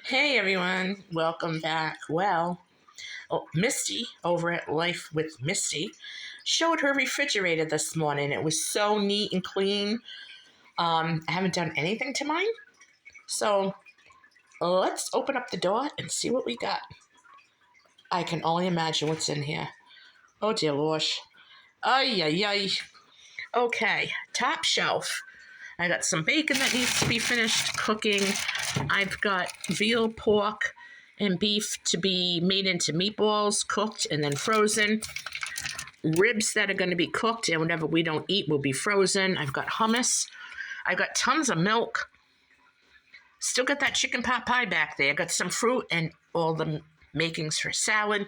Hey everyone, welcome back. Well, Misty over at Life with Misty showed her refrigerator this morning. It was so neat and clean. I haven't done anything to mine, so let's open up the door and see what we got. I can only imagine what's in here. Oh dear Lord. Ay, ay, ay. Okay, top shelf. I got some bacon that needs to be finished cooking. I've got veal, pork, and beef to be made into meatballs, cooked and then frozen. Ribs that are going to be cooked, and whatever we don't eat will be frozen. I've got hummus. I've got tons of milk. Still got that chicken pot pie back there. I got some fruit and all the makings for salad,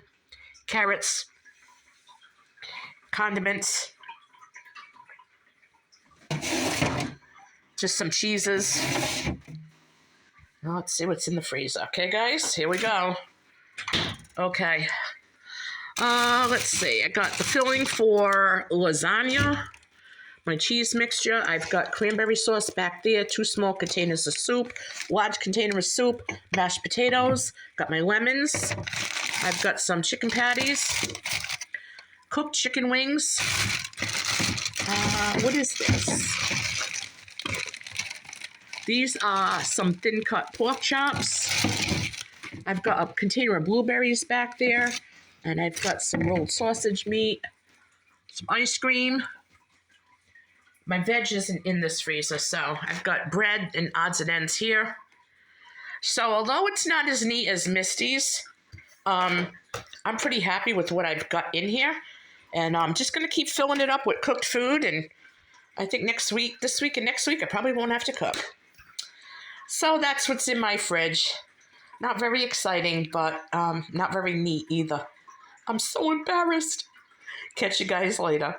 carrots, condiments, just some cheeses. Now let's see what's in the freezer. Okay, guys, here we go. Okay. Let's see. I got the filling for lasagna, my cheese mixture. I've got cranberry sauce back there, 2 small containers of soup, large container of soup, mashed potatoes. Got my lemons. I've got some chicken patties, cooked chicken wings. What is this? These are some thin-cut pork chops. I've got a container of blueberries back there. And I've got some rolled sausage meat, some ice cream. My veg isn't in this freezer, so I've got bread and odds and ends here. So although it's not as neat as Misty's, I'm pretty happy with what I've got in here. And I'm just going to keep filling it up with cooked food. And I think this week and next week, I probably won't have to cook. So that's what's in my fridge. Not very exciting, but not very neat either. I'm so embarrassed. Catch you guys later.